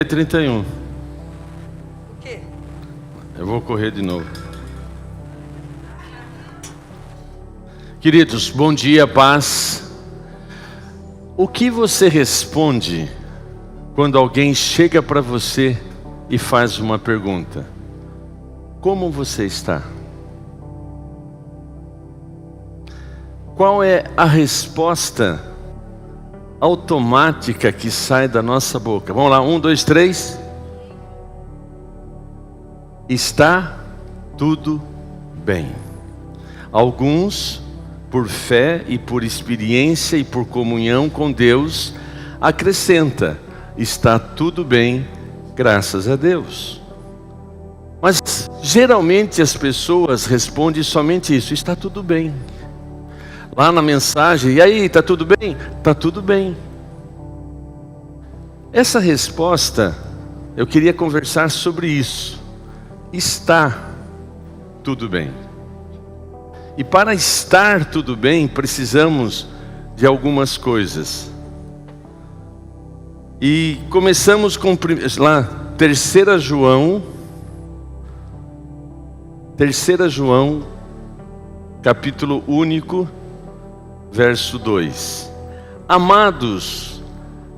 31. O quê? Eu vou correr de novo. Queridos, bom dia, paz. O que você responde quando alguém chega para você e faz uma pergunta? Como você está? Qual é a resposta automática que sai da nossa boca? Vamos lá, 1, 2, 3. Está tudo bem. Alguns, por fé e por experiência e por comunhão com Deus, acrescenta: está tudo bem, graças a Deus. Mas geralmente as pessoas respondem somente isso: está tudo bem. Lá na mensagem: e aí, está tudo bem? Está tudo bem. Essa resposta, eu queria conversar sobre isso. Está tudo bem. E para estar tudo bem, precisamos de algumas coisas. E começamos com lá, 3 João, capítulo único, verso 2. Amados,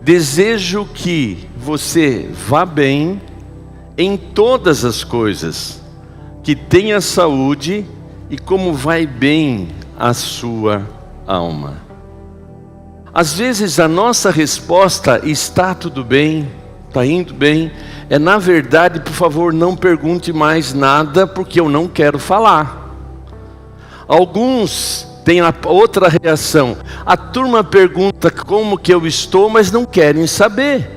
desejo que você vá bem em todas as coisas, que tenha saúde e como vai bem a sua alma. Às vezes a nossa resposta, está tudo bem, está indo bem, é na verdade: por favor, não pergunte mais nada, porque eu não quero falar. Alguns têm a outra reação: a turma pergunta como que eu estou, mas não querem saber.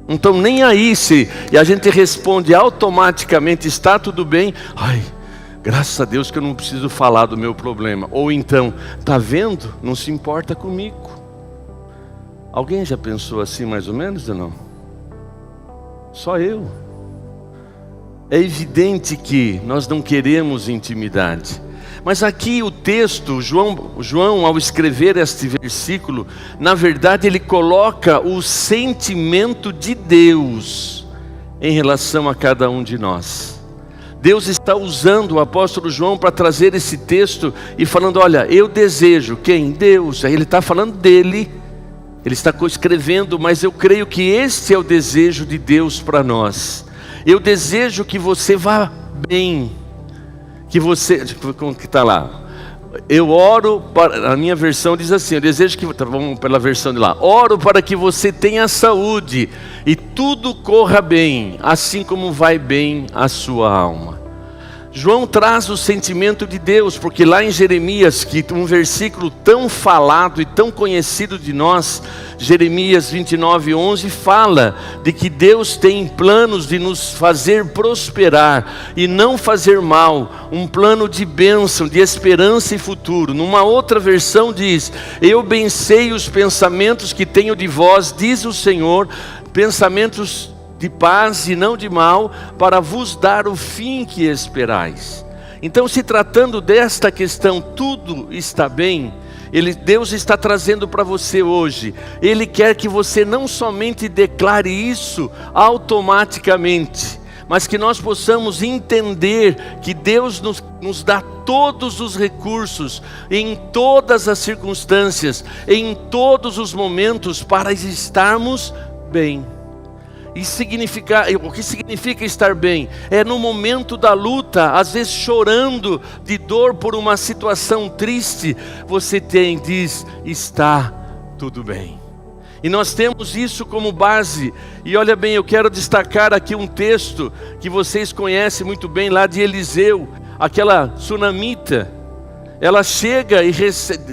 Então nem aí e a gente responde automaticamente: está tudo bem. Ai, graças a Deus que eu não preciso falar do meu problema. Ou então: tá vendo? Não se importa comigo. Alguém já pensou assim mais ou menos ou não? Só eu. É evidente que nós não queremos intimidade. Mas aqui o texto, João ao escrever este versículo, na verdade ele coloca o sentimento de Deus em relação a cada um de nós. Deus está usando o apóstolo João para trazer esse texto e falando: olha, eu desejo, quem? Deus. Aí ele está falando dele, ele está escrevendo, mas eu creio que este é o desejo de Deus para nós. Eu desejo que você vá bem. Que você, como que está lá? Eu oro para, a minha versão diz assim: eu desejo que, vamos pela versão de lá, oro para que você tenha saúde e tudo corra bem, assim como vai bem a sua alma. João traz o sentimento de Deus, porque lá em Jeremias, que um versículo tão falado e tão conhecido de nós, Jeremias 29:11, fala de que Deus tem planos de nos fazer prosperar e não fazer mal, um plano de bênção, de esperança e futuro. Numa outra versão diz: eu bem sei os pensamentos que tenho de vós, diz o Senhor, pensamentos de paz e não de mal, para vos dar o fim que esperais. Então, se tratando desta questão, tudo está bem, Deus está trazendo para você hoje. Ele quer que você não somente declare isso automaticamente, mas que nós possamos entender que Deus nos dá todos os recursos, em todas as circunstâncias, em todos os momentos, para estarmos bem. O que significa estar bem? É no momento da luta, às vezes chorando de dor por uma situação triste, você diz: está tudo bem. E nós temos isso como base. E olha bem, eu quero destacar aqui um texto que vocês conhecem muito bem, lá de Eliseu, aquela sunamita. Ela chega e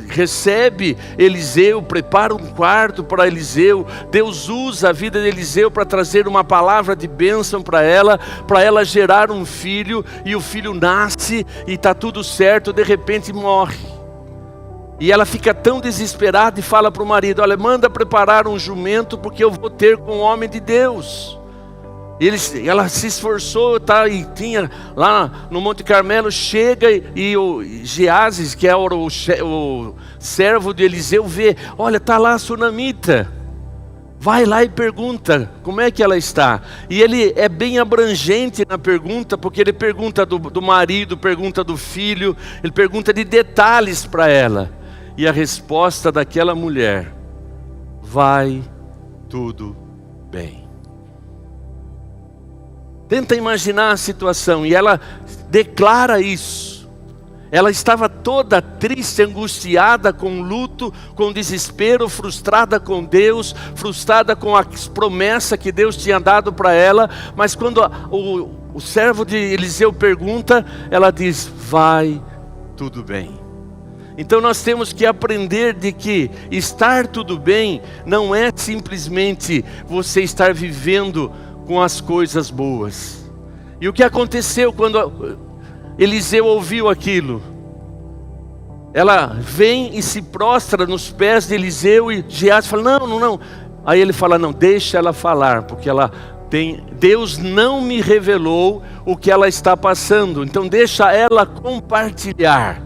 recebe Eliseu, prepara um quarto para Eliseu. Deus usa a vida de Eliseu para trazer uma palavra de bênção para ela gerar um filho. E o filho nasce e está tudo certo, de repente morre. E ela fica tão desesperada e fala para o marido: olha, manda preparar um jumento, porque eu vou ter com o homem de Deus. Ela se esforçou, e tinha lá no Monte Carmelo, chega e o Geazi, que é o servo de Eliseu, vê: olha, está lá a sunamita. Vai lá e pergunta como é que ela está. E ele é bem abrangente na pergunta, porque ele pergunta do marido, pergunta do filho, ele pergunta de detalhes para ela. E a resposta daquela mulher: vai tudo bem. Tenta imaginar a situação, e ela declara isso. Ela estava toda triste, angustiada, com luto, com desespero, frustrada com Deus, frustrada com a promessa que Deus tinha dado para ela. Mas quando o servo de Eliseu pergunta, ela diz: vai tudo bem. Então nós temos que aprender de que estar tudo bem não é simplesmente você estar vivendo com as coisas boas. E o que aconteceu quando Eliseu ouviu aquilo? Ela vem e se prostra nos pés de Eliseu, e Geazi fala: não. Aí ele fala: não, deixa ela falar, porque Deus não me revelou o que ela está passando, então deixa ela compartilhar.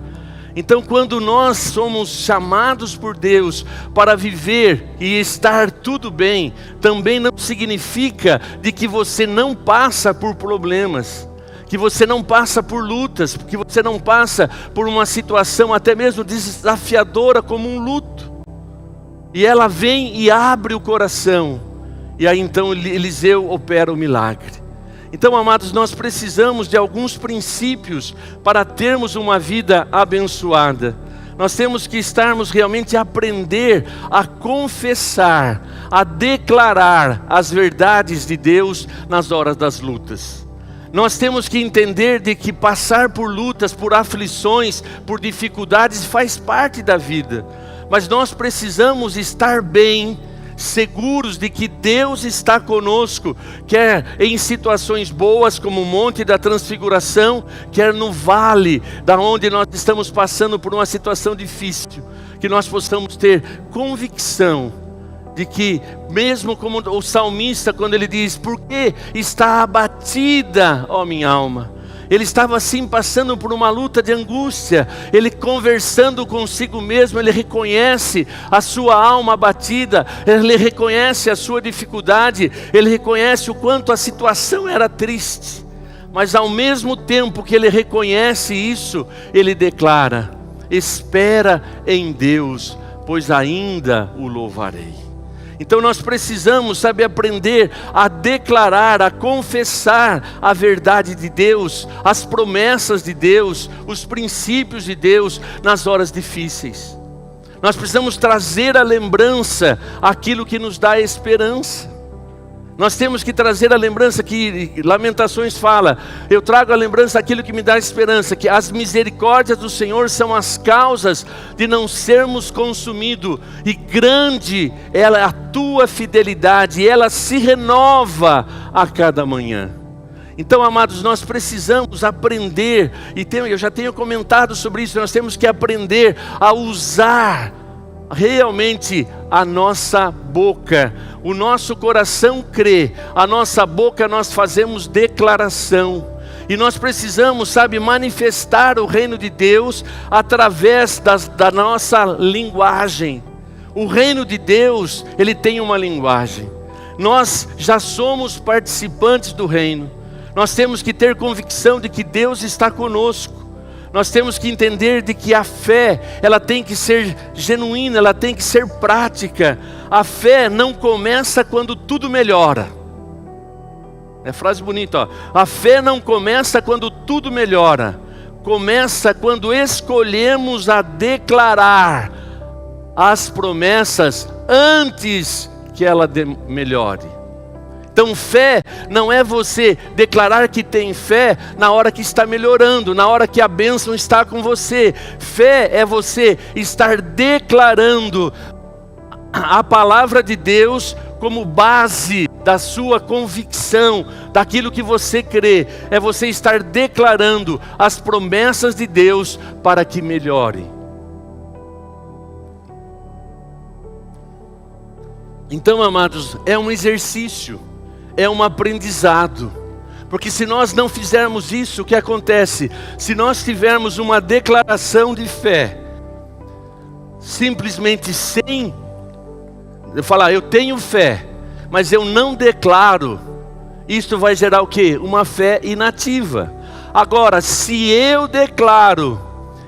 Então, quando nós somos chamados por Deus para viver e estar tudo bem, também não significa de que você não passa por problemas, que você não passa por lutas, que você não passa por uma situação até mesmo desafiadora como um luto. E ela vem e abre o coração, e aí então Eliseu opera o milagre. Então, amados, nós precisamos de alguns princípios para termos uma vida abençoada. Nós temos que estarmos realmente a aprender a confessar, a declarar as verdades de Deus nas horas das lutas. Nós temos que entender de que passar por lutas, por aflições, por dificuldades faz parte da vida. Mas nós precisamos estar bem, seguros de que Deus está conosco, quer em situações boas como o Monte da Transfiguração, quer no vale, da onde nós estamos passando por uma situação difícil, que nós possamos ter convicção de que, mesmo como o salmista, quando ele diz: por que está abatida, ó minha alma? Ele estava assim passando por uma luta de angústia. Ele conversando consigo mesmo, ele reconhece a sua alma abatida, ele reconhece a sua dificuldade, ele reconhece o quanto a situação era triste. Mas ao mesmo tempo que ele reconhece isso, ele declara: espera em Deus, pois ainda o louvarei. Então nós precisamos, aprender a declarar, a confessar a verdade de Deus, as promessas de Deus, os princípios de Deus nas horas difíceis. Nós precisamos trazer à lembrança aquilo que nos dá esperança. Nós temos que trazer a lembrança que Lamentações fala: eu trago a lembrança daquilo que me dá esperança, que as misericórdias do Senhor são as causas de não sermos consumidos, e grande é a tua fidelidade, e ela se renova a cada manhã. Então, amados, nós precisamos aprender, eu já tenho comentado sobre isso, nós temos que aprender a usar realmente a nossa boca. O nosso coração crê, a nossa boca nós fazemos declaração. E nós precisamos, manifestar o reino de Deus através da nossa linguagem. O reino de Deus, ele tem uma linguagem. Nós já somos participantes do reino. Nós temos que ter convicção de que Deus está conosco. Nós temos que entender de que a fé, ela tem que ser genuína, ela tem que ser prática. A fé não começa quando tudo melhora. É frase bonita, ó. A fé não começa quando tudo melhora. Começa quando escolhemos a declarar as promessas antes que ela melhore. Então fé não é você declarar que tem fé na hora que está melhorando, na hora que a bênção está com você. Fé é você estar declarando a palavra de Deus como base da sua convicção, daquilo que você crê. É você estar declarando as promessas de Deus para que melhore. Então, amados, é um exercício. É um aprendizado, porque se nós não fizermos isso, o que acontece? Se nós tivermos uma declaração de fé, simplesmente sem eu falar, eu tenho fé, mas eu não declaro, isto vai gerar o quê? Uma fé inativa. Agora, se eu declaro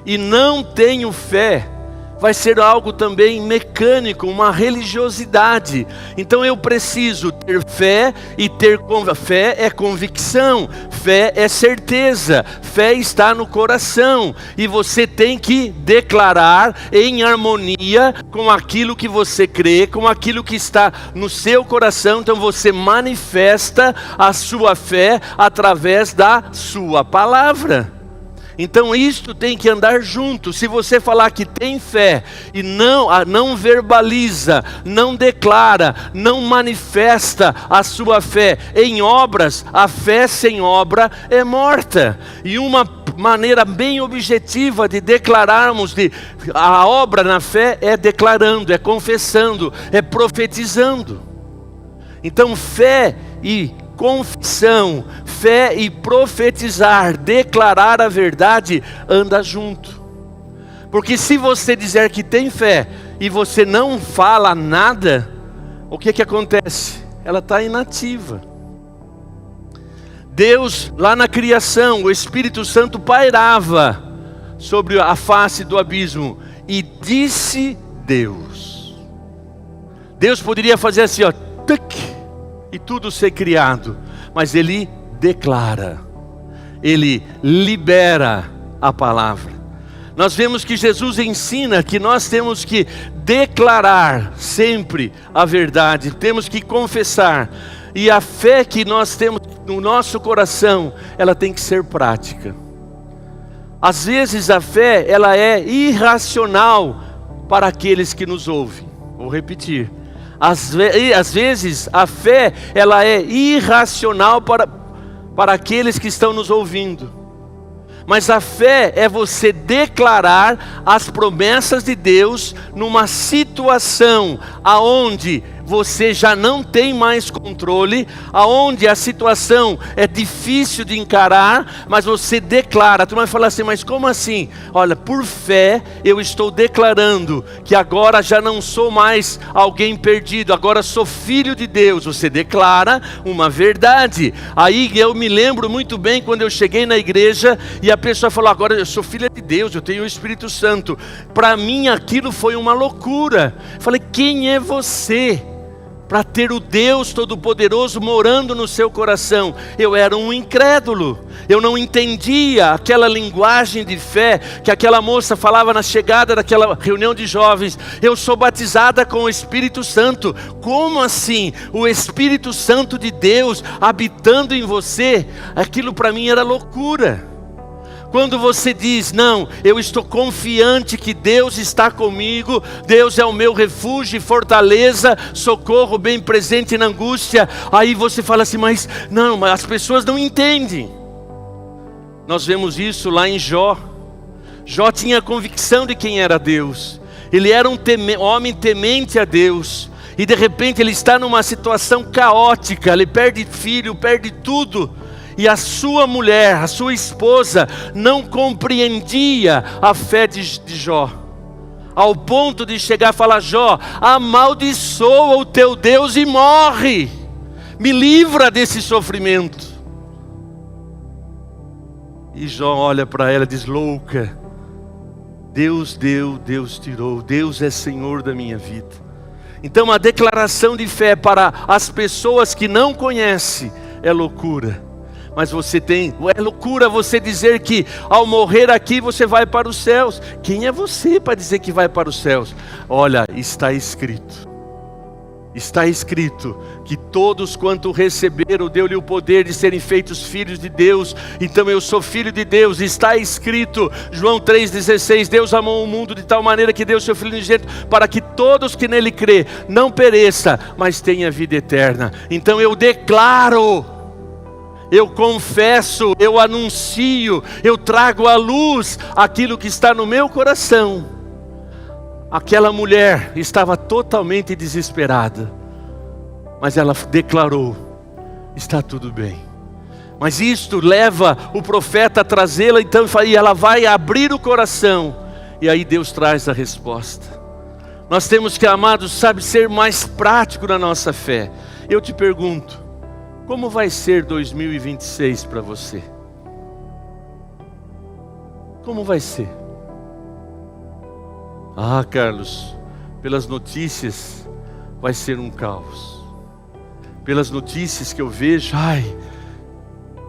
e não tenho fé, vai ser algo também mecânico, uma religiosidade. Então eu preciso ter fé, e ter fé é convicção, fé é certeza, fé está no coração, e você tem que declarar em harmonia com aquilo que você crê, com aquilo que está no seu coração. Então você manifesta a sua fé através da sua palavra. Então isto tem que andar junto. Se você falar que tem fé e não verbaliza, não declara, não manifesta a sua fé em obras, a fé sem obra é morta. E uma maneira bem objetiva de declararmos a obra na fé é declarando, é confessando, é profetizando. Então fé e confissão, fé e profetizar, declarar a verdade, anda junto. Porque se você dizer que tem fé e você não fala nada, o que acontece? Ela está inativa. Deus, lá na criação, o Espírito Santo pairava sobre a face do abismo, e disse Deus. Deus poderia fazer assim, ó, tuc, e tudo ser criado, mas Ele declara, Ele libera a palavra. Nós vemos que Jesus ensina que nós temos que declarar sempre a verdade, temos que confessar, e a fé que nós temos no nosso coração, ela tem que ser prática. Às vezes a fé, ela é irracional para aqueles que nos ouvem. Vou repetir. Às vezes a fé, ela é irracional para aqueles que estão nos ouvindo. Mas a fé é você declarar as promessas de Deus numa situação aonde você já não tem mais controle, aonde a situação é difícil de encarar, mas você declara. Tu vai falar assim, mas como assim? Olha, por fé eu estou declarando que agora já não sou mais alguém perdido, agora sou filho de Deus. Você declara uma verdade. Aí eu me lembro muito bem quando eu cheguei na igreja e a pessoa falou, agora eu sou filha de Deus, eu tenho o Espírito Santo. Para mim aquilo foi uma loucura. Falei, quem é você para ter o Deus Todo-Poderoso morando no seu coração? Eu era um incrédulo, eu não entendia aquela linguagem de fé que aquela moça falava na chegada daquela reunião de jovens. Eu sou batizada com o Espírito Santo. Como assim? O Espírito Santo de Deus habitando em você? Aquilo para mim era loucura. Quando você diz, não, eu estou confiante que Deus está comigo, Deus é o meu refúgio e fortaleza, socorro bem presente na angústia. Aí você fala assim, mas as pessoas não entendem. Nós vemos isso lá em Jó. Jó tinha a convicção de quem era Deus. Ele era um homem temente a Deus. E de repente ele está numa situação caótica, ele perde filho, perde tudo. E a sua mulher, a sua esposa, não compreendia a fé de Jó, ao ponto de chegar a falar, Jó, amaldiçoa o teu Deus e morre, me livra desse sofrimento. E Jó olha para ela e diz, louca, Deus deu, Deus tirou, Deus é Senhor da minha vida. Então a declaração de fé para as pessoas que não conhecem é loucura. Mas é loucura você dizer que ao morrer aqui você vai para os céus. Quem é você para dizer que vai para os céus? Olha, está escrito que todos quanto receberam, deu-lhe o poder de serem feitos filhos de Deus. Então eu sou filho de Deus, está escrito, João 3,16, Deus amou o mundo de tal maneira que deu seu Filho unigênito, para que todos que nele crê, não pereça, mas tenha vida eterna. Então eu declaro, eu confesso, eu anuncio, eu trago à luz aquilo que está no meu coração. Aquela mulher estava totalmente desesperada, mas ela declarou, está tudo bem. Mas isto leva o profeta a trazê-la, então, e ela vai abrir o coração, e aí Deus traz a resposta. Nós temos que, amados, ser mais prático na nossa fé. Eu te pergunto, como vai ser 2026 para você? Como vai ser? Ah, Carlos, pelas notícias vai ser um caos. Pelas notícias que eu vejo,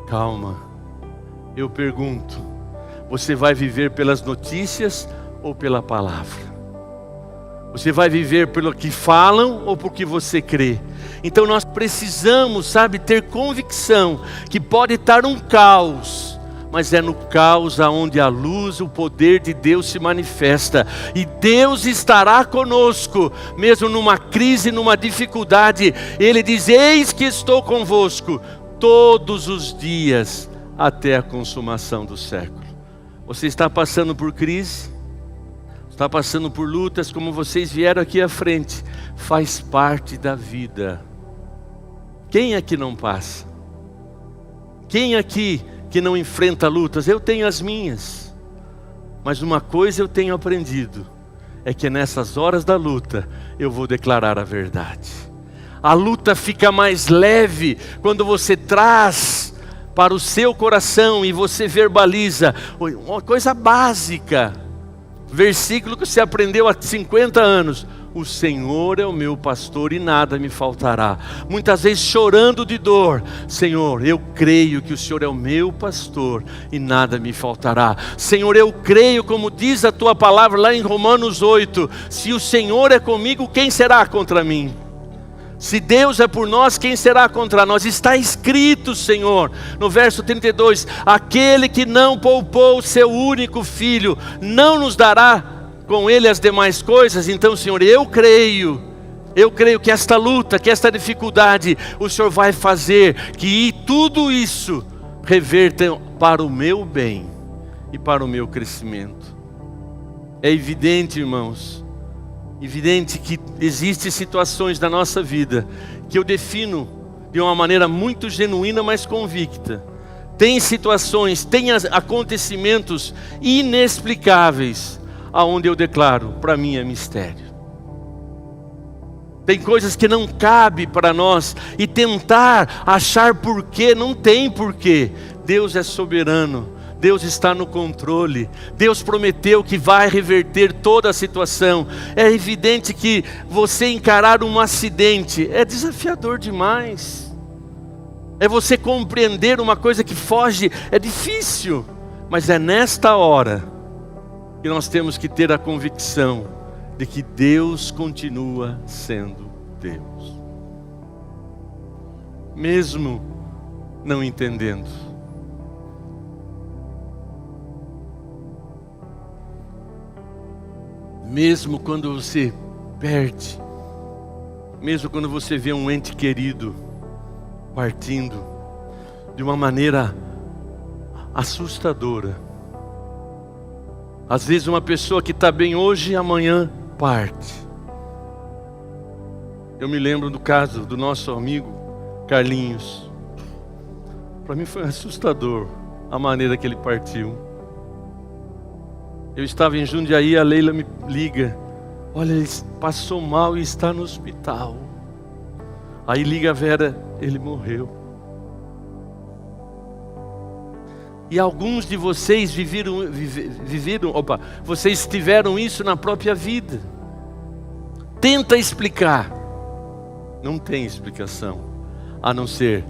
calma. Eu pergunto, você vai viver pelas notícias ou pela palavra? Você vai viver pelo que falam ou por que você crê? Então nós precisamos, ter convicção que pode estar um caos, mas é no caos aonde a luz, o poder de Deus se manifesta. E Deus estará conosco, mesmo numa crise, numa dificuldade. Ele diz: eis que estou convosco todos os dias, até a consumação do século. Você está passando por crise? Está passando por lutas, como vocês vieram aqui à frente? Faz parte da vida. Quem aqui não passa? Quem aqui que não enfrenta lutas? Eu tenho as minhas. Mas uma coisa eu tenho aprendido, é que nessas horas da luta, eu vou declarar a verdade. A luta fica mais leve quando você traz para o seu coração e você verbaliza uma coisa básica. Versículo que você aprendeu há 50 anos. O Senhor é o meu pastor e nada me faltará. Muitas vezes chorando de dor. Senhor, eu creio que o Senhor é o meu pastor e nada me faltará. Senhor, eu creio, como diz a tua palavra lá em Romanos 8. Se o Senhor é comigo, quem será contra mim? Se Deus é por nós, quem será contra nós? Está escrito, Senhor, no verso 32, aquele que não poupou o seu único filho, não nos dará com ele as demais coisas? Então, Senhor, eu creio que esta luta, que esta dificuldade, o Senhor vai fazer que tudo isso reverta para o meu bem e para o meu crescimento. É evidente, irmãos, evidente que existem situações da nossa vida que eu defino de uma maneira muito genuína, mas convicta. Tem situações, tem acontecimentos inexplicáveis, aonde eu declaro, para mim é mistério. Tem coisas que não cabe para nós e tentar achar porquê, não tem porquê. Deus é soberano. Deus está no controle. Deus prometeu que vai reverter toda a situação. É evidente que você encarar um acidente é desafiador demais. É você compreender uma coisa que foge, é difícil. Mas é nesta hora que nós temos que ter a convicção de que Deus continua sendo Deus. Mesmo não entendendo. Mesmo quando você perde, mesmo quando você vê um ente querido partindo de uma maneira assustadora. Às vezes uma pessoa que está bem hoje, amanhã parte. Eu me lembro do caso do nosso amigo Carlinhos. Para mim foi assustador a maneira que ele partiu. Eu estava em Jundiaí, a Leila me liga. Olha, ele passou mal e está no hospital. Aí liga a Vera, ele morreu. E alguns de vocês vocês tiveram isso na própria vida. Tenta explicar. Não tem explicação, a não ser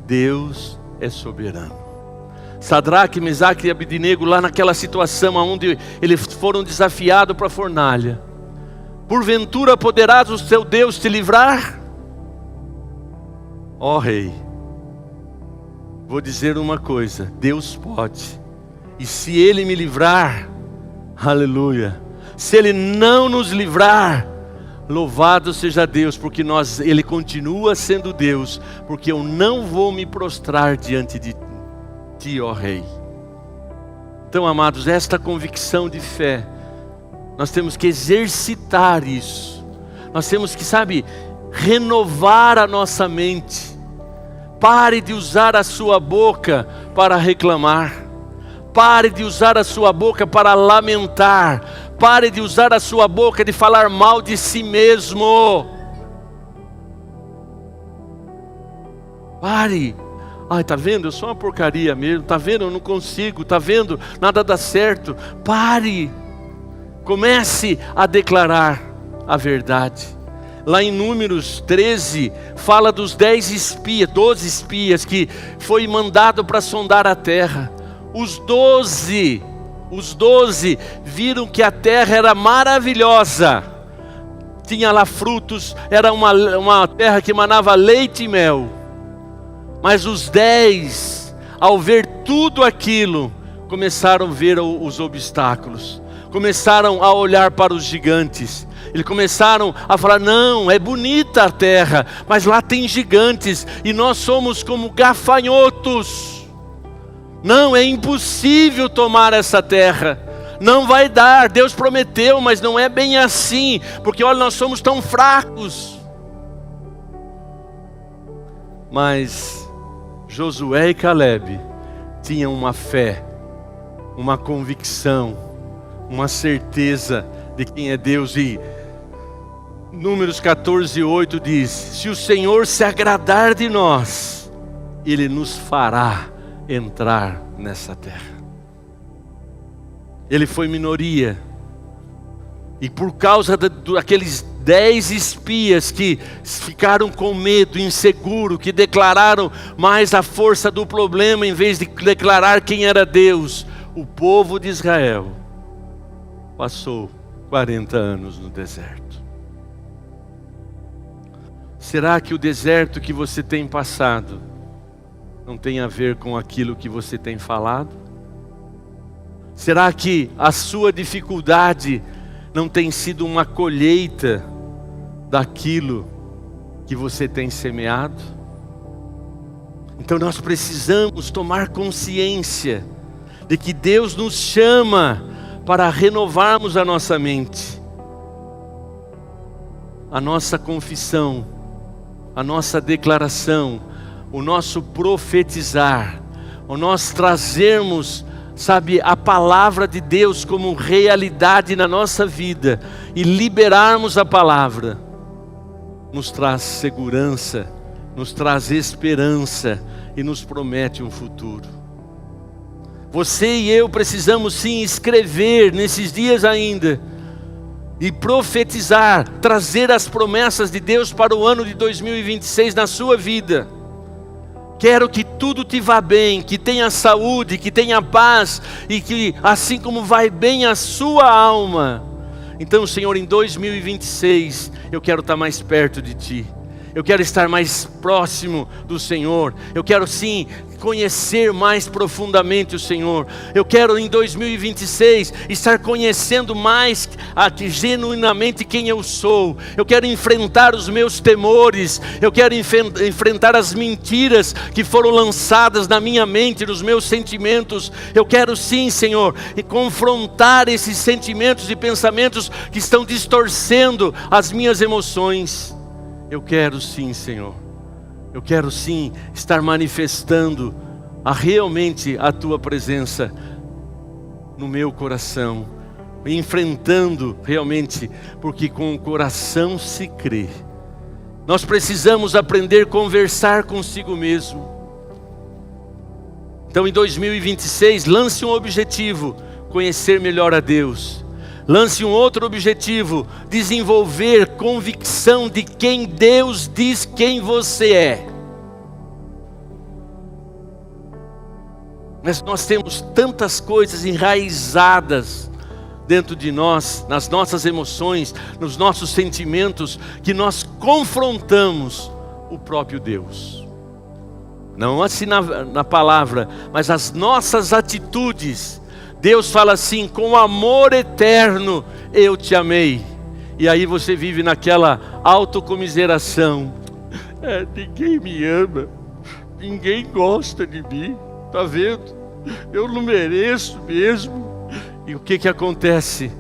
Deus é soberano. Sadraque, Mesaque e Abednego, lá naquela situação onde eles foram desafiados para a fornalha. Porventura poderás o seu Deus te livrar? Ó rei, vou dizer uma coisa, Deus pode. E se Ele me livrar, aleluia. Se Ele não nos livrar, louvado seja Deus, porque Ele continua sendo Deus, porque eu não vou me prostrar diante de Ti, ó Rei. Então, amados, esta convicção de fé, nós temos que exercitar isso. Nós temos que, renovar a nossa mente. Pare de usar a sua boca para reclamar. Pare de usar a sua boca para lamentar. Pare de usar a sua boca de falar mal de si mesmo. Pare. Ai, tá vendo? Eu sou uma porcaria mesmo. Tá vendo? Eu não consigo. Tá vendo? Nada dá certo. Pare. Comece a declarar a verdade. Lá em Números 13, fala dos 12 espias que foi mandado para sondar a terra. Os 12 viram que a terra era maravilhosa. Tinha lá frutos, era uma terra que manava leite e mel. Mas os 10, ao ver tudo aquilo, começaram a ver os obstáculos. Começaram a olhar para os gigantes. Eles começaram a falar, não, é bonita a terra, mas lá tem gigantes, e nós somos como gafanhotos. Não, é impossível tomar essa terra. Não vai dar, Deus prometeu, mas não é bem assim, porque olha, nós somos tão fracos. Mas Josué e Caleb tinham uma fé, uma convicção, uma certeza de quem é Deus. E Números 14:8 diz: se o Senhor se agradar de nós, Ele nos fará entrar nessa terra. Ele foi minoria, e por causa daqueles 10 espias que ficaram com medo, inseguro, que declararam mais a força do problema em vez de declarar quem era Deus, o povo de Israel passou 40 anos no deserto. Será que o deserto que você tem passado não tem a ver com aquilo que você tem falado? Será que a sua dificuldade não tem sido uma colheita daquilo que você tem semeado? Então nós precisamos tomar consciência de que Deus nos chama para renovarmos a nossa mente, a nossa confissão, a nossa declaração, o nosso profetizar, o nós trazermos, sabe, a palavra de Deus como realidade na nossa vida e liberarmos a palavra, nos traz segurança, nos traz esperança e nos promete um futuro. Você e eu precisamos sim escrever nesses dias ainda e profetizar, trazer as promessas de Deus para o ano de 2026 na sua vida. Quero que tudo te vá bem, que tenha saúde, que tenha paz, e que assim como vai bem a sua alma. Então, Senhor, em 2026, eu quero estar mais perto de Ti. Eu quero estar mais próximo do Senhor. Eu quero sim conhecer mais profundamente o Senhor. Eu quero em 2026 estar conhecendo mais genuinamente quem eu sou. Eu quero enfrentar os meus temores. Eu quero enfrentar as mentiras que foram lançadas na minha mente, nos meus sentimentos. Eu quero sim, Senhor, confrontar esses sentimentos e pensamentos que estão distorcendo as minhas emoções. Eu quero sim, Senhor. Eu quero sim estar manifestando realmente a Tua presença no meu coração, enfrentando realmente, porque com o coração se crê. Nós precisamos aprender a conversar consigo mesmo. Então em 2026, lance um objetivo: conhecer melhor a Deus. Lance um outro objetivo: desenvolver convicção de quem Deus diz quem você é. Mas nós temos tantas coisas enraizadas dentro de nós, nas nossas emoções, nos nossos sentimentos, que nós confrontamos o próprio Deus. Não assim na palavra, mas as nossas atitudes. Deus fala assim: com amor eterno eu te amei. E aí você vive naquela autocomiseração. Ninguém me ama, ninguém gosta de mim, tá vendo? Eu não mereço mesmo. E o que acontece?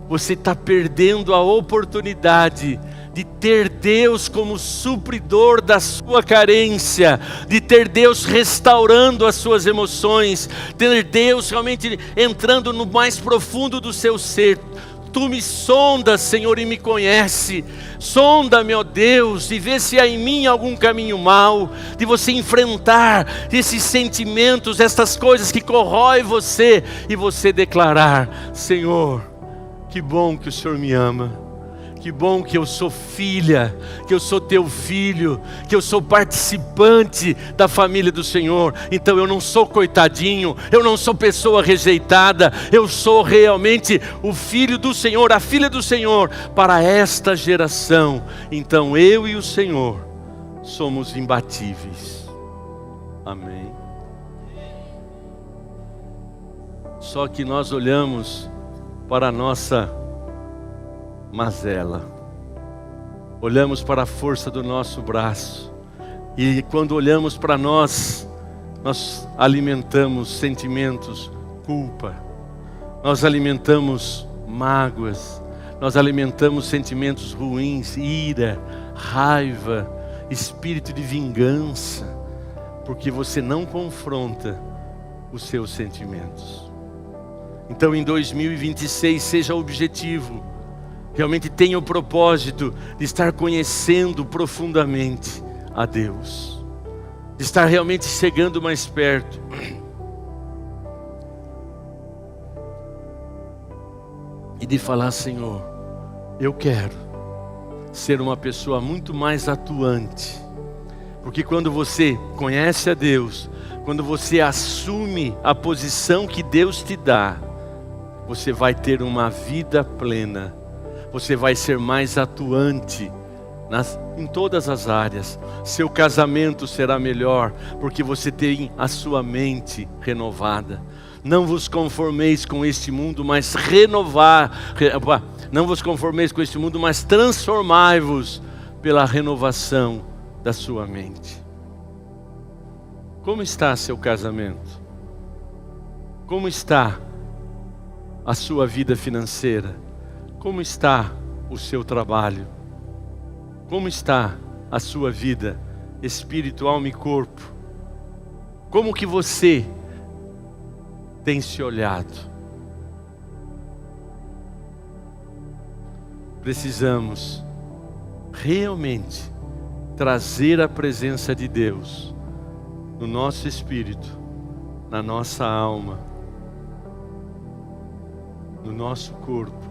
Você está perdendo a oportunidade de ter Deus como supridor da sua carência, de ter Deus restaurando as suas emoções, ter Deus realmente entrando no mais profundo do seu ser, Tu me sondas, Senhor, e me conhece. Sonda-me, ó Deus, e vê se há em mim algum caminho mau, de você enfrentar esses sentimentos, essas coisas que corroem você, e você declarar: Senhor, que bom que o Senhor me ama. Que bom que eu sou filha, que eu sou teu filho, que eu sou participante da família do Senhor. Então eu não sou coitadinho, eu não sou pessoa rejeitada, eu sou realmente o filho do Senhor, a filha do Senhor para esta geração. Então eu e o Senhor somos imbatíveis. Amém. Só que nós olhamos para a nossa mazela, olhamos para a força do nosso braço, e quando olhamos para nós alimentamos sentimentos, culpa, nós alimentamos mágoas, nós alimentamos sentimentos ruins, ira, raiva, espírito de vingança, porque você não confronta os seus sentimentos. Então em 2026 seja objetivo, realmente tenha o propósito de estar conhecendo profundamente a Deus, de estar realmente chegando mais perto. E de falar: Senhor, eu quero ser uma pessoa muito mais atuante. Porque quando você conhece a Deus, quando você assume a posição que Deus te dá, você vai ter uma vida plena. Você vai ser mais atuante em todas as áreas. Seu casamento será melhor, porque você tem a sua mente renovada. Não vos conformeis com este mundo, mas não vos conformeis com este mundo, mas transformai-vos pela renovação da sua mente. Como está seu casamento? Como está a sua vida financeira? Como está o seu trabalho? Como está a sua vida, espírito, alma e corpo? Como que você tem se olhado? Precisamos realmente trazer a presença de Deus no nosso espírito, na nossa alma, no nosso corpo,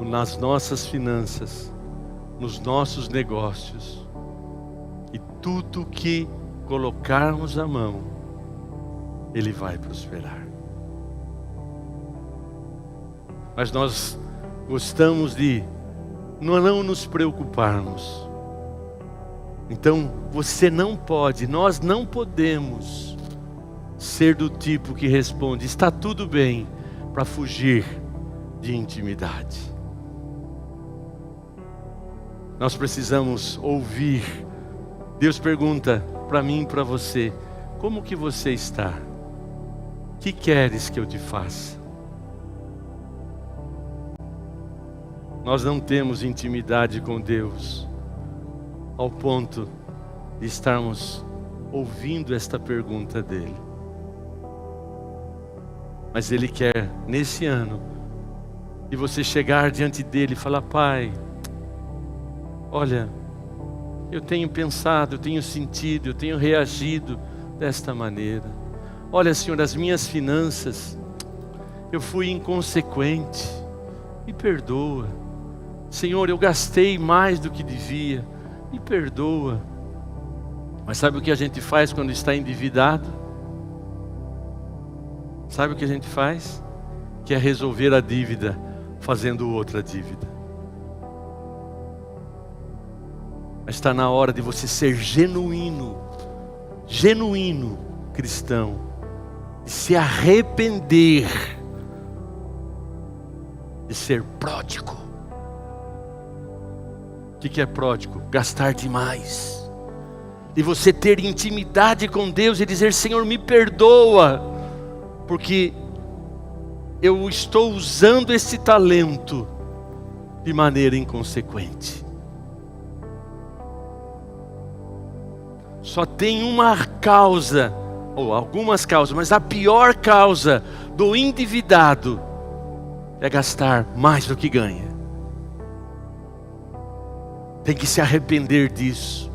nas nossas finanças, nos nossos negócios, e tudo que colocarmos a mão, Ele vai prosperar. Mas nós gostamos de não nos preocuparmos. Então você não pode, nós não podemos ser do tipo que responde: está tudo bem, para fugir de intimidade. Nós precisamos ouvir. Deus pergunta para mim e para você: como que você está? O que queres que eu te faça? Nós não temos intimidade com Deus ao ponto de estarmos ouvindo esta pergunta dele. Mas Ele quer, nesse ano, de você chegar diante dele e falar: Pai, olha, eu tenho pensado, eu tenho sentido, eu tenho reagido desta maneira. Olha, Senhor, as minhas finanças, eu fui inconsequente, me perdoa. Senhor, eu gastei mais do que devia, me perdoa. Mas sabe o que a gente faz quando está endividado? Sabe o que a gente faz? Que é resolver a dívida fazendo outra dívida. Mas está na hora de você ser genuíno cristão, de se arrepender de ser pródigo. O que é pródigo? Gastar demais. E você ter intimidade com Deus e dizer: Senhor, me perdoa, porque eu estou usando esse talento de maneira inconsequente. Só tem uma causa, ou algumas causas, mas a pior causa do endividado é gastar mais do que ganha. Tem que se arrepender disso.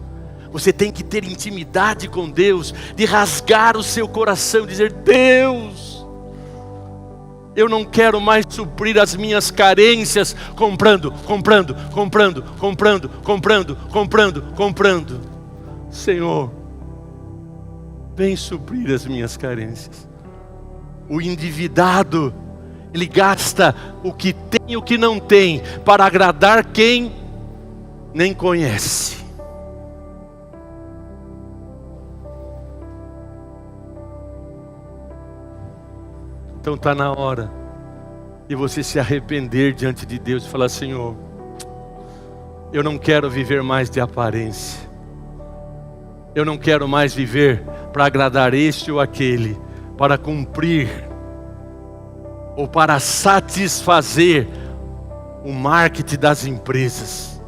Você tem que ter intimidade com Deus, de rasgar o seu coração, dizer: Deus, eu não quero mais suprir as minhas carências comprando. Senhor, vem suprir as minhas carências. O endividado, ele gasta o que tem e o que não tem para agradar quem nem conhece. Então está na hora de você se arrepender diante de Deus e falar: Senhor, eu não quero viver mais de aparência. Eu não quero mais viver para agradar este ou aquele, para cumprir ou para satisfazer o marketing das empresas,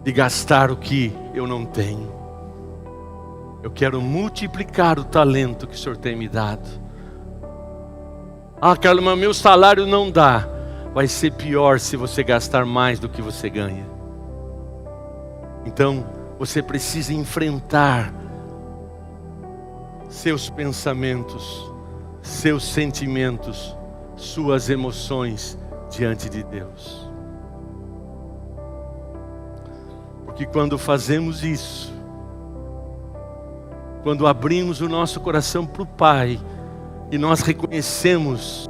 de gastar o que eu não tenho. Eu quero multiplicar o talento que o Senhor tem me dado. Ah, Carlos, mas meu salário não dá. Vai ser pior se você gastar mais do que você ganha. Então, você precisa enfrentar seus pensamentos, seus sentimentos, suas emoções diante de Deus. Porque quando fazemos isso, quando abrimos o nosso coração para o Pai, e nós reconhecemos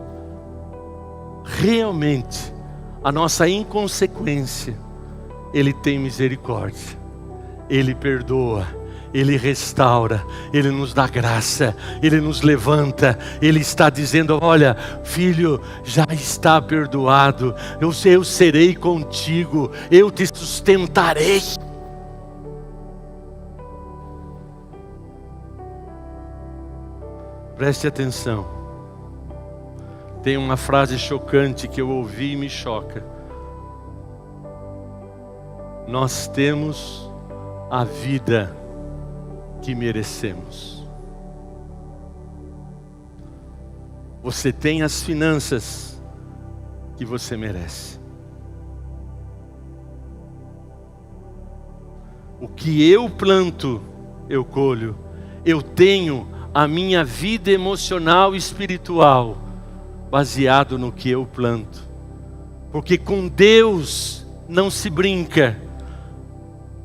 realmente a nossa inconsequência, Ele tem misericórdia, Ele perdoa, Ele restaura, Ele nos dá graça, Ele nos levanta. Ele está dizendo: olha, filho, já está perdoado, eu serei contigo, eu te sustentarei. Preste atenção. Tem uma frase chocante que eu ouvi e me choca. Nós temos a vida que merecemos. Você tem as finanças que você merece. O que eu planto, eu colho. Eu tenho a minha vida emocional e espiritual baseado no que eu planto. Porque com Deus não se brinca,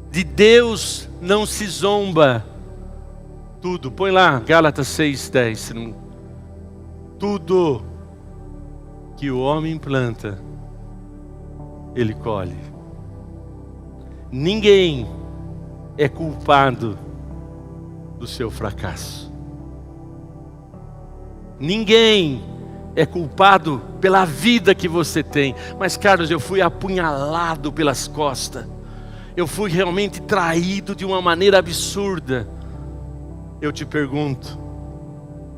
de Deus não se zomba. Tudo, põe lá Gálatas 6:10. Tudo que o homem planta, ele colhe. Ninguém é culpado do seu fracasso. Ninguém é culpado pela vida que você tem. Mas Carlos, eu fui apunhalado pelas costas. Eu fui realmente traído de uma maneira absurda. Eu te pergunto,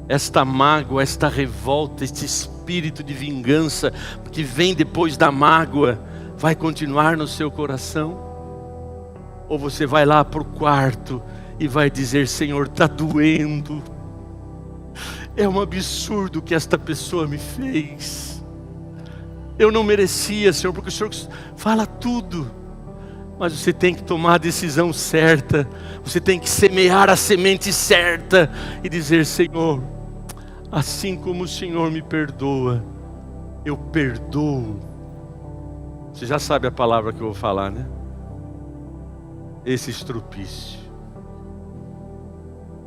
esta mágoa, esta revolta, este espírito de vingança que vem depois da mágoa, vai continuar no seu coração? Ou você vai lá para o quarto e vai dizer: Senhor, está doendo. É um absurdo que esta pessoa me fez. Eu não merecia, Senhor, porque o Senhor fala tudo. Mas você tem que tomar a decisão certa. Você tem que semear a semente certa e dizer: Senhor, assim como o Senhor me perdoa, eu perdoo. Você já sabe a palavra que eu vou falar, né? Esse estrupício.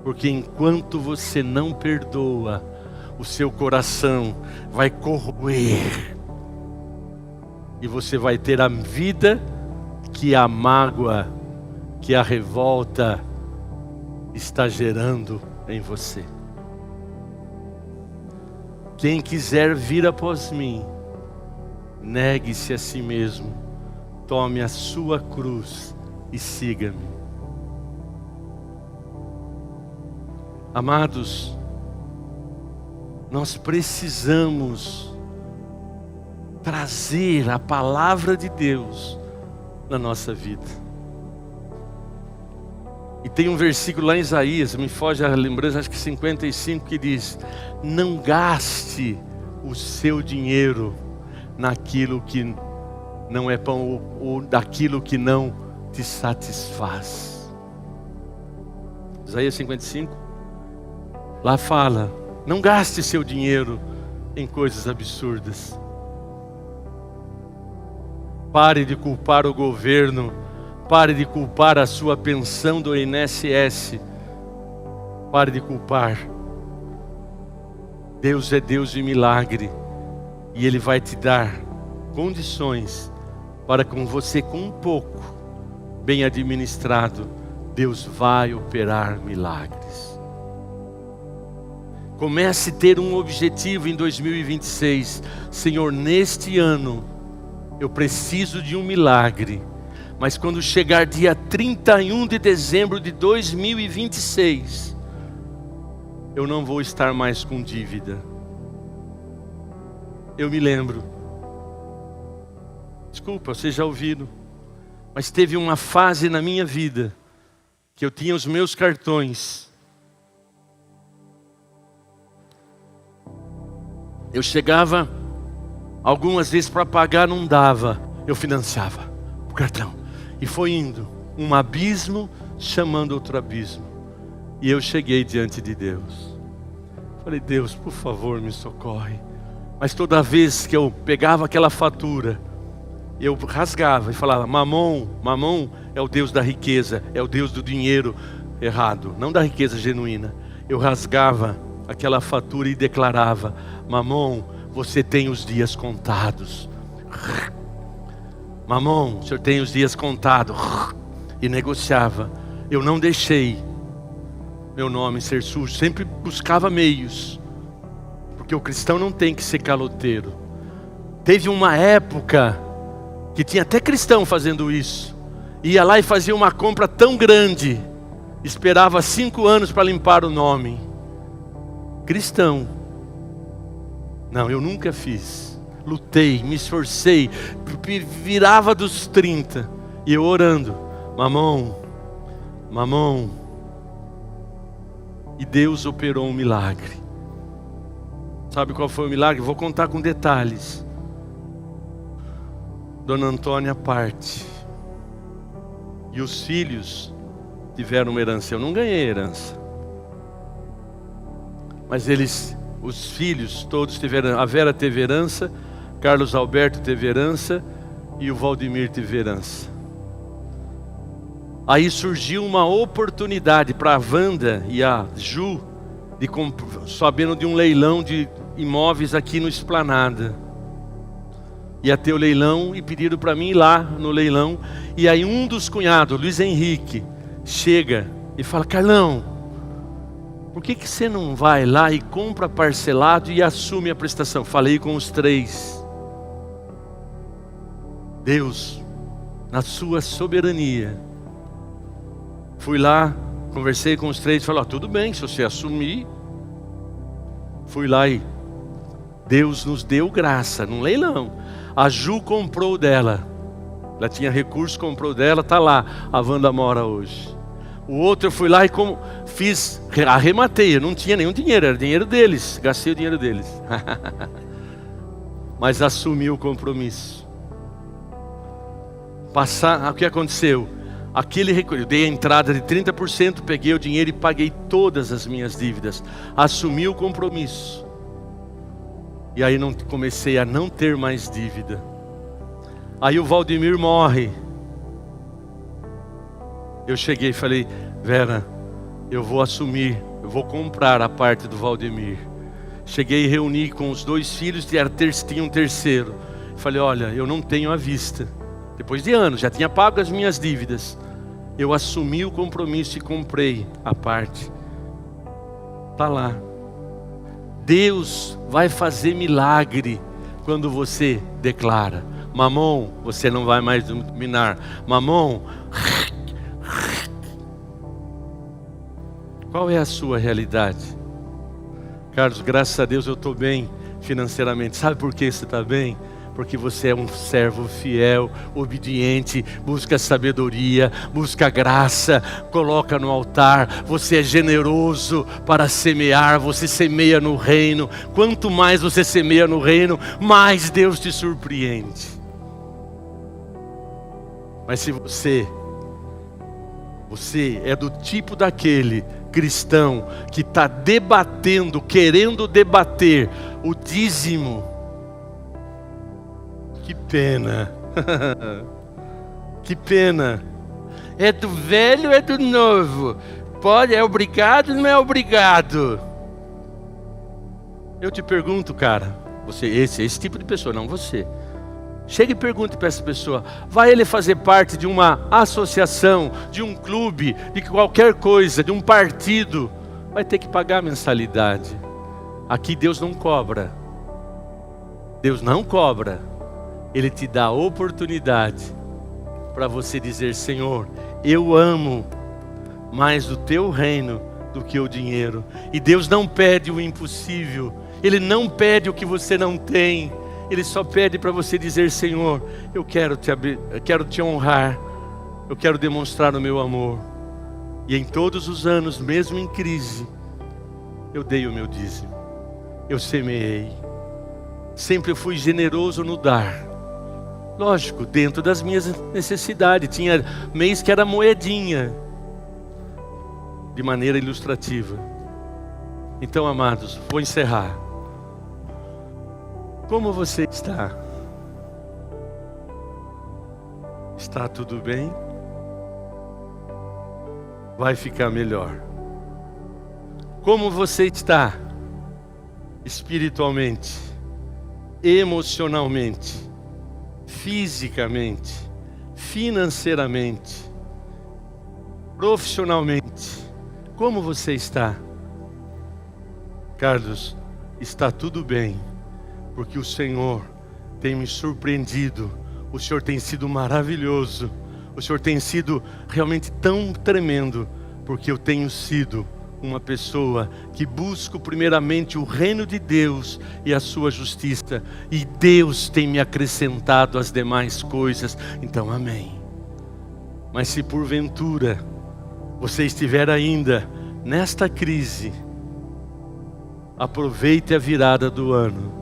Porque enquanto você não perdoa, o seu coração vai corroer. E você vai ter a vida que a mágoa, que a revolta está gerando em você. Quem quiser vir após mim, negue-se a si mesmo, tome a sua cruz e siga-me. Amados, nós precisamos trazer a palavra de Deus na nossa vida. E tem um versículo lá em Isaías, me foge a lembrança, acho que 55, que diz: não gaste o seu dinheiro naquilo que não é pão ou daquilo que não te satisfaz. Isaías 55, lá fala: não gaste seu dinheiro em coisas absurdas. Pare de culpar o governo, pare de culpar a sua pensão do INSS, pare de culpar. Deus é Deus de milagre, e Ele vai te dar condições para com você, com um pouco, bem administrado, Deus vai operar milagres. Comece a ter um objetivo em 2026. Senhor, neste ano, eu preciso de um milagre. Mas quando chegar dia 31 de dezembro de 2026, eu não vou estar mais com dívida. Eu me lembro. Desculpa, vocês já ouviram. Mas teve uma fase na minha vida que eu tinha os meus cartões. Eu chegava algumas vezes para pagar, não dava. Eu financiava o cartão. E foi indo, um abismo chamando outro abismo. E eu cheguei diante de Deus. Falei: Deus, por favor, me socorre. Mas toda vez que eu pegava aquela fatura, eu rasgava e falava: Mamon, Mamon é o Deus da riqueza, é o Deus do dinheiro errado, não da riqueza genuína. Eu rasgava aquela fatura e declarava: Mamon, você tem os dias contados. Mamon, o senhor tem os dias contados. E negociava. Eu não deixei meu nome ser sujo, sempre buscava meios, porque o cristão não tem que ser caloteiro. Teve uma época que tinha até cristão fazendo isso. Ia lá e fazia uma compra tão grande, esperava 5 anos para limpar o nome. Cristão. Não, eu nunca fiz. Lutei, me esforcei, virava dos 30, e eu orando: Mamon, Mamon. E Deus operou um milagre. Sabe qual foi o milagre? Vou contar com detalhes. Dona Antônia parte, e os filhos tiveram uma herança. Eu não ganhei herança, mas os filhos todos tiveram. A Vera teve herança, Carlos Alberto teve herança e o Valdemir teve herança. Aí surgiu uma oportunidade para a Wanda e a Ju, sabendo de um leilão de imóveis aqui no Esplanada. Ia ter o leilão e pediram para mim ir lá no leilão. E aí um dos cunhados, Luiz Henrique, chega e fala: Carlão, por que você não vai lá e compra parcelado e assume a prestação? Falei com os 3. Deus, na sua soberania, fui lá, conversei com os 3 e falei: tudo bem, se você assumir. Fui lá e Deus nos deu graça num leilão. A Ju comprou dela, ela tinha recurso, comprou dela, está lá, a Wanda mora hoje. O outro eu fui lá e arrematei, eu não tinha nenhum dinheiro, era dinheiro deles, gastei o dinheiro deles. Mas assumi o compromisso. O que aconteceu? Aquele recurso, eu dei a entrada de 30%, peguei o dinheiro e paguei todas as minhas dívidas. Assumi o compromisso. E aí comecei a não ter mais dívida. Aí o Valdemir morre. Eu cheguei e falei: Vera, eu vou assumir, eu vou comprar a parte do Valdemir. Cheguei e reuni com os 2 filhos, tinha um terceiro. Falei: olha, eu não tenho à vista. Depois de anos, já tinha pago as minhas dívidas. Eu assumi o compromisso e comprei a parte. Está lá. Deus vai fazer milagre quando você declara: Mamon, você não vai mais dominar. Mamon. Qual é a sua realidade? Carlos, graças a Deus eu estou bem financeiramente. Sabe por que você está bem? Porque você é um servo fiel, obediente, busca sabedoria, busca graça, coloca no altar. Você é generoso para semear, você semeia no reino. Quanto mais você semeia no reino, mais Deus te surpreende. Mas se você é do tipo daquele cristão que está debatendo, querendo debater o dízimo, que pena, que pena. É do velho, é do novo. Pode, é obrigado, não é obrigado. Eu te pergunto, cara, você, esse tipo de pessoa, não você. Chega e pergunte para essa pessoa: vai ele fazer parte de uma associação, de um clube, de qualquer coisa, de um partido? Vai ter que pagar mensalidade. Aqui Deus não cobra. Deus não cobra. Ele te dá a oportunidade para você dizer: Senhor, eu amo mais o teu reino do que o dinheiro. E Deus não pede o impossível. Ele não pede o que você não tem. Ele só pede para você dizer: Senhor, eu quero te honrar. Eu quero demonstrar o meu amor. E em todos os anos, mesmo em crise, eu dei o meu dízimo. Eu semeei. Sempre fui generoso no dar. Lógico, dentro das minhas necessidades. Tinha mês que era moedinha. De maneira ilustrativa. Então, amados, vou encerrar. Como você está? Está tudo bem? Vai ficar melhor. Como você está? Espiritualmente, emocionalmente, fisicamente, financeiramente, profissionalmente. Como você está? Carlos, está tudo bem. Porque o Senhor tem me surpreendido. O Senhor tem sido maravilhoso. O Senhor tem sido realmente tão tremendo. Porque eu tenho sido uma pessoa que busco primeiramente o reino de Deus e a sua justiça. E Deus tem me acrescentado as demais coisas. Então, amém. Mas se porventura você estiver ainda nesta crise, aproveite a virada do ano.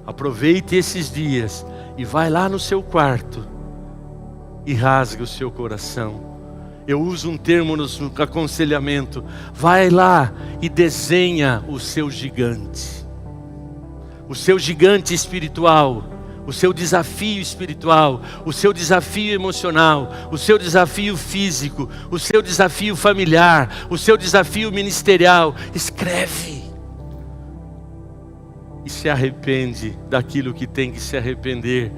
Aproveite esses dias e vai lá no seu quarto e rasgue o seu coração. Eu uso um termo no aconselhamento: vai lá e desenha o seu gigante. O seu gigante espiritual, o seu desafio espiritual, o seu desafio emocional, o seu desafio físico, o seu desafio familiar, o seu desafio ministerial. Escreve. E se arrepende daquilo que tem que se arrepender.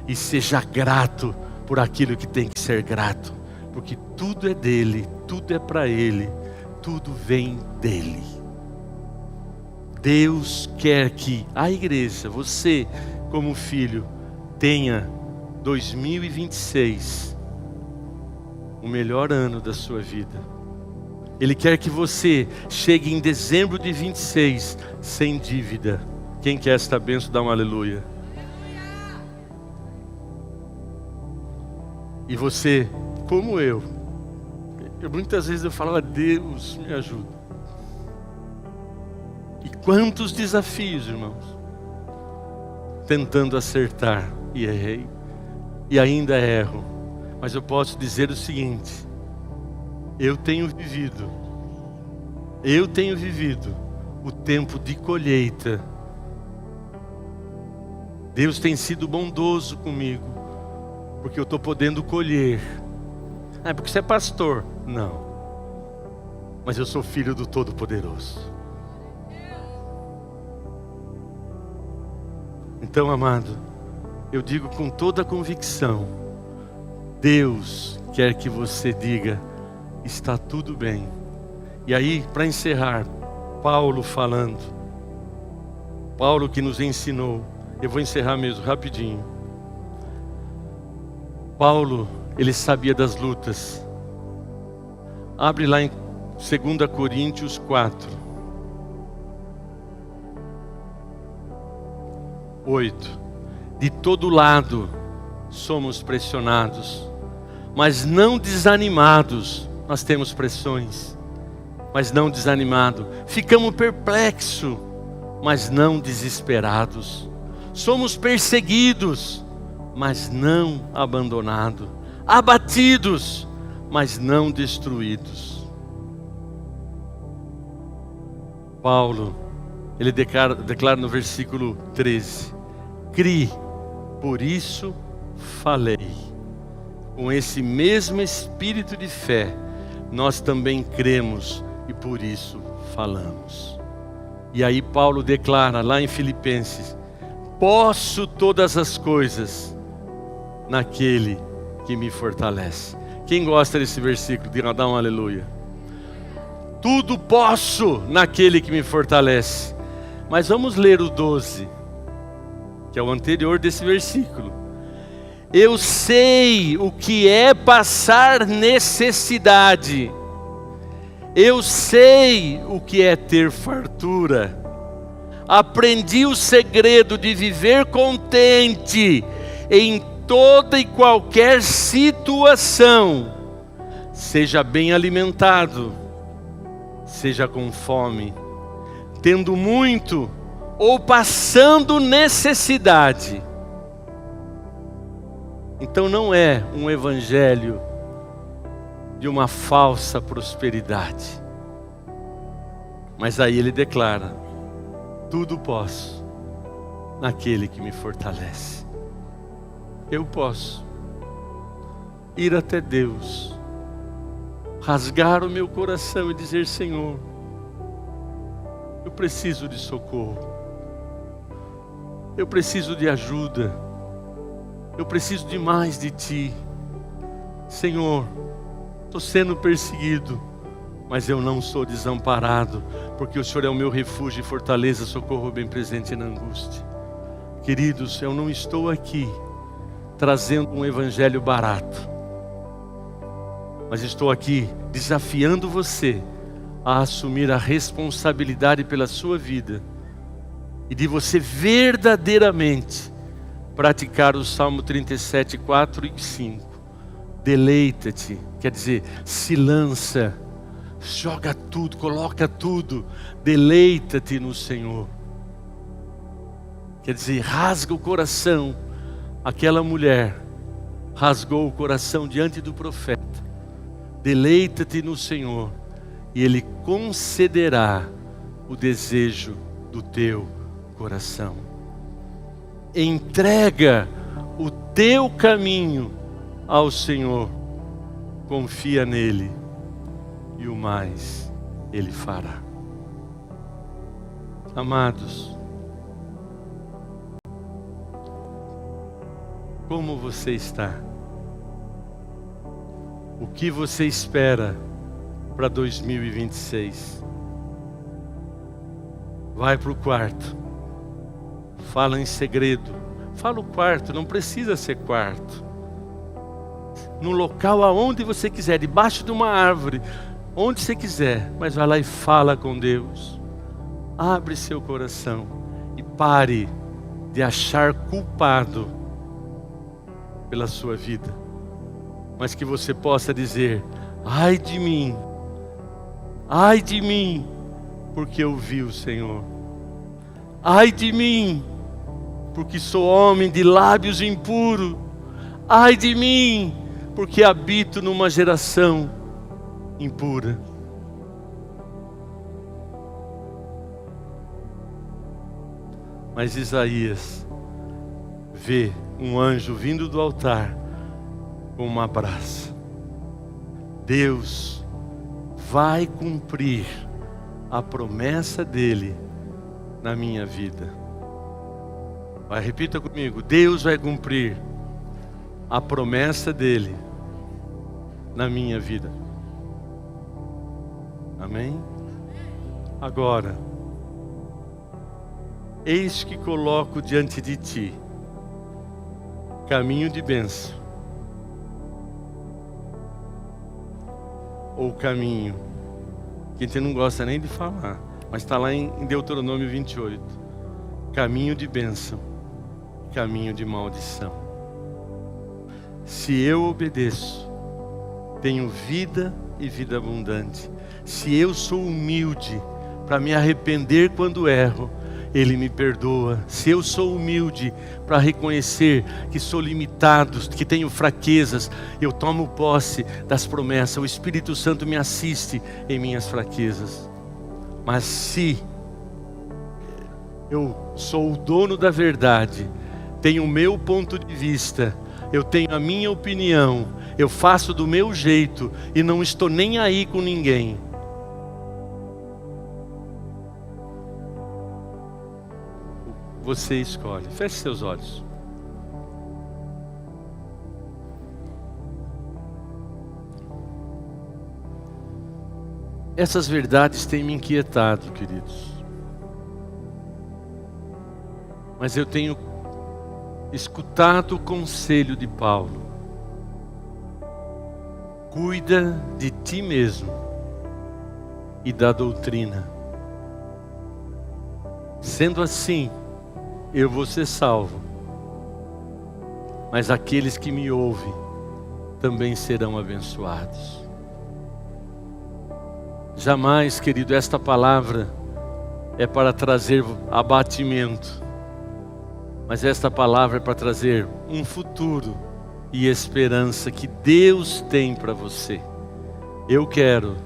E seja grato por aquilo que tem que ser grato. Porque tudo é dele, tudo é para ele, tudo vem dele. Deus quer que a igreja, você como filho, tenha 2026 o melhor ano da sua vida. Ele quer que você chegue em dezembro de 26 sem dívida. Quem quer esta bênção, dá um aleluia. E você, como eu muitas vezes eu falava: Deus me ajuda. E quantos desafios, irmãos, tentando acertar, e errei, e ainda erro. Mas eu posso dizer o seguinte: eu tenho vivido o tempo de colheita. Deus tem sido bondoso comigo, porque eu estou podendo colher. Ah, é porque você é pastor? Não. Mas eu sou filho do Todo-Poderoso. Então, amado, eu digo com toda a convicção: Deus quer que você diga: está tudo bem. E aí, para encerrar, Paulo falando, Paulo que nos ensinou. Eu vou encerrar mesmo, rapidinho. Paulo, ele sabia das lutas. Abre lá em 2 Coríntios 4. 8. De todo lado somos pressionados, mas não desanimados. Nós temos pressões, mas não desanimados. Ficamos perplexos, mas não desesperados. Somos perseguidos, mas não abandonados. Abatidos, mas não destruídos. Paulo, ele declara no versículo 13: Cri, por isso falei. Com esse mesmo espírito de fé, nós também cremos e por isso falamos. E aí Paulo declara lá em Filipenses: posso todas as coisas naquele que me fortalece. Quem gosta desse versículo, dá um aleluia. Tudo posso naquele que me fortalece. Mas vamos ler o 12, que é o anterior desse versículo. Eu sei o que é passar necessidade. Eu sei o que é ter fartura. Aprendi o segredo de viver contente em toda e qualquer situação. Seja bem alimentado, seja com fome, tendo muito ou passando necessidade. Então não é um evangelho de uma falsa prosperidade. Mas aí ele declara: tudo posso naquele que me fortalece. Eu posso ir até Deus, rasgar o meu coração e dizer: Senhor, eu preciso de socorro, eu preciso de ajuda, eu preciso de mais de Ti. Senhor, estou sendo perseguido, mas eu não sou desamparado, porque o Senhor é o meu refúgio e fortaleza, socorro bem presente na angústia. Queridos, eu não estou aqui trazendo um evangelho barato, mas estou aqui desafiando você a assumir a responsabilidade pela sua vida e de você verdadeiramente praticar o Salmo 37, 4 e 5. Deleita-te, quer dizer, se lança, joga tudo, coloca tudo, deleita-te no Senhor. Quer dizer, rasga o coração. Aquela mulher rasgou o coração diante do profeta. Deleita-te no Senhor e Ele concederá o desejo do teu coração. Entrega o teu caminho ao Senhor, confia nele e o mais Ele fará. Amados, como você está? O que você espera para 2026? Vai para o quarto, fala em segredo. Fala o quarto, não precisa ser quarto. No local aonde você quiser, debaixo de uma árvore, onde você quiser, mas vai lá e fala com Deus. Abre seu coração e pare de achar culpado pela sua vida, mas que você possa dizer: ai de mim, porque eu vi o Senhor. Ai de mim, porque sou homem de lábios impuros. Ai de mim, porque habito numa geração impura. Mas Isaías vê um anjo vindo do altar com uma brasa. Deus vai cumprir a promessa dele na minha vida. Vai, repita comigo: Deus vai cumprir a promessa dele na minha vida. Amém? Agora, eis que coloco diante de ti caminho de bênção, ou caminho que a gente não gosta nem de falar, mas está lá em Deuteronômio 28. Caminho de bênção caminho de maldição. Se eu obedeço, tenho vida e vida abundante. Se eu sou humilde para me arrepender quando erro, Ele me perdoa. Se eu sou humilde para reconhecer que sou limitado, que tenho fraquezas, eu tomo posse das promessas. O Espírito Santo me assiste em minhas fraquezas. Mas se eu sou o dono da verdade, tenho o meu ponto de vista, eu tenho a minha opinião, eu faço do meu jeito e não estou nem aí com ninguém, você escolhe. Feche seus olhos. Essas verdades têm me inquietado, queridos. Mas eu tenho escutado o conselho de Paulo. Cuida de ti mesmo e da doutrina. Sendo assim, eu vou ser salvo, mas aqueles que me ouvem também serão abençoados. Jamais, querido, esta palavra é para trazer abatimento, mas esta palavra é para trazer um futuro e esperança que Deus tem para você. Eu quero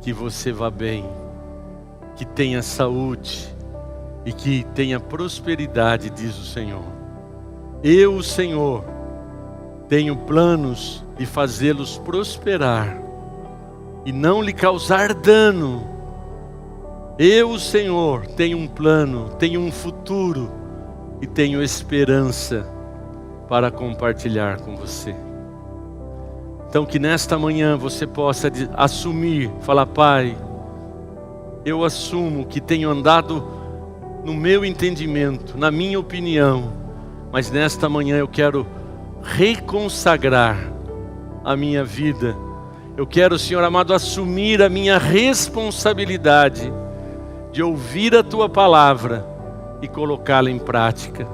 que você vá bem, que tenha saúde e que tenha prosperidade, diz o Senhor. Eu, o Senhor, tenho planos de fazê-los prosperar e não lhe causar dano. Eu, o Senhor, tenho um plano, tenho um futuro e tenho esperança para compartilhar com você. Então que nesta manhã você possa assumir, falar: Pai, eu assumo que tenho andado no meu entendimento, na minha opinião, mas nesta manhã eu quero reconsagrar a minha vida. Eu quero, Senhor amado, assumir a minha responsabilidade de ouvir a Tua palavra e colocá-la em prática.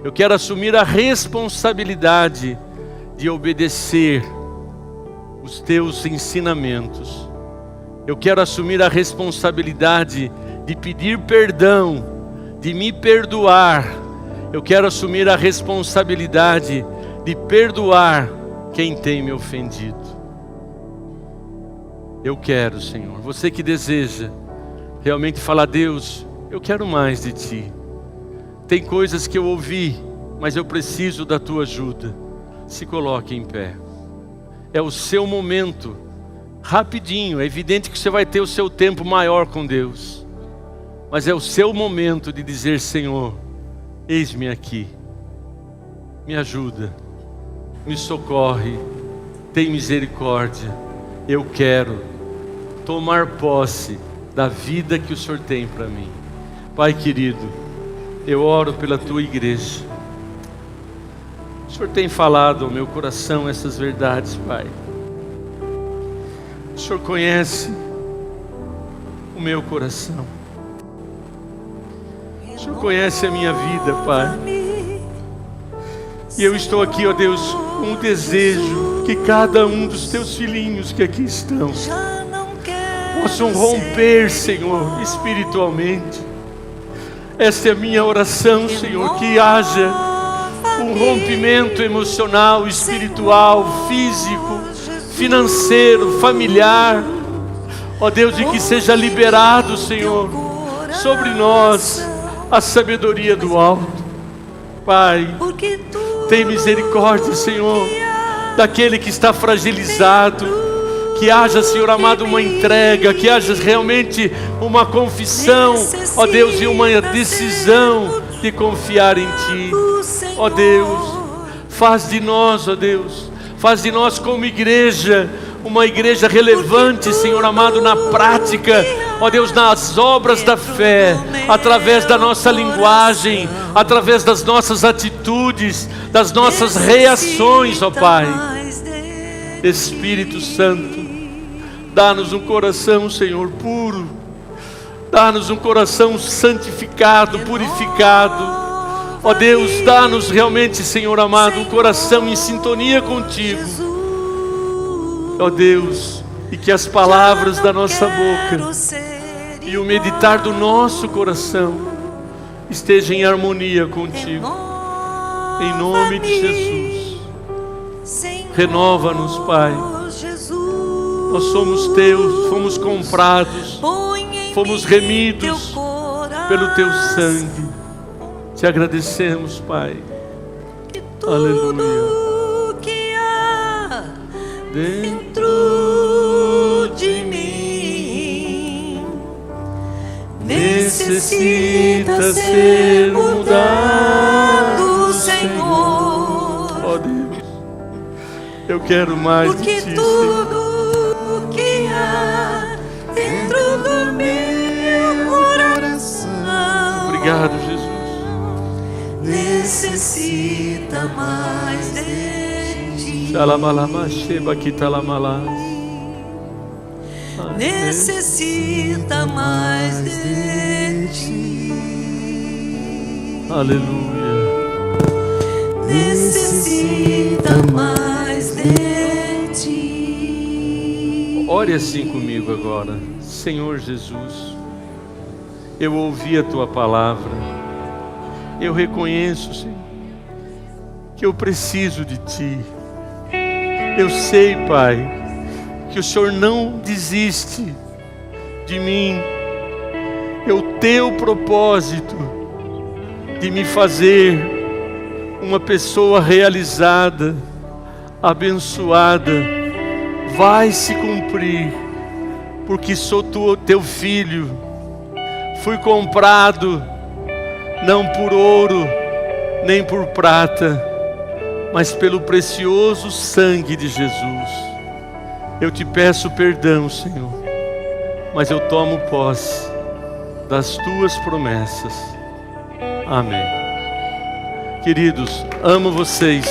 Eu quero assumir a responsabilidade de obedecer os Teus ensinamentos. Eu quero assumir a responsabilidade de pedir perdão, de me perdoar. Eu quero assumir a responsabilidade de perdoar quem tem me ofendido. Eu quero, Senhor, você que deseja realmente falar: Deus, eu quero mais de Ti. Tem coisas que eu ouvi, mas eu preciso da Tua ajuda. Se coloque em pé. É o seu momento, rapidinho. É evidente que você vai ter o seu tempo maior com Deus, mas é o seu momento de dizer: Senhor, eis-me aqui. Me ajuda, me socorre, tem misericórdia. Eu quero tomar posse da vida que o Senhor tem para mim. Pai querido, eu oro pela Tua igreja. O Senhor tem falado ao meu coração essas verdades, Pai. O Senhor conhece o meu coração. O Senhor conhece a minha vida, Pai. E eu estou aqui, ó Deus, com um desejo que cada um dos Teus filhinhos que aqui estão possam romper, Senhor, espiritualmente. Esta é a minha oração, Senhor, que haja um rompimento emocional, espiritual, físico, financeiro, familiar, ó Deus, e que seja liberado, Senhor, sobre nós a sabedoria do alto. Pai, tem misericórdia, Senhor, daquele que está fragilizado. Que haja, Senhor amado, uma entrega, que haja realmente uma confissão, ó Deus, e uma decisão de confiar em Ti. Ó Deus, faz de nós, ó Deus, faz de nós como igreja, uma igreja relevante, Senhor amado, na prática, ó Deus, nas obras da fé, através da nossa linguagem, através das nossas atitudes, das nossas reações, ó Pai. Espírito Santo, dá-nos um coração, Senhor, puro, Dá-nos um coração santificado, purificado. Ó Deus, dá-nos realmente, Senhor amado, um coração em sintonia contigo. Ó Deus, e que as palavras da nossa boca e o meditar do nosso coração esteja em harmonia contigo. Em nome de Jesus. Renova-nos, Pai. Nós somos teus, fomos comprados, fomos remidos pelo teu sangue. Te agradecemos, Pai. Aleluia. Dentro de mim necessita ser mudado, Senhor. Ó Deus, eu quero mais de Porque ti, Senhor. tudo que há dentro do meu coração Obrigado, Jesus. necessita mais de ti. Necessita mais de ti. Aleluia. Necessita mais de ti. Ore assim comigo agora. Senhor Jesus, eu ouvi a tua palavra. Eu reconheço, Senhor, que eu preciso de ti. Eu sei, Pai, que o Senhor não desiste de mim. É o teu propósito de me fazer uma pessoa realizada, abençoada, vai se cumprir, porque sou teu filho. Fui comprado não por ouro nem por prata, mas pelo precioso sangue de Jesus. Eu te peço perdão, Senhor, mas eu tomo posse das tuas promessas. Amém. Queridos, amo vocês.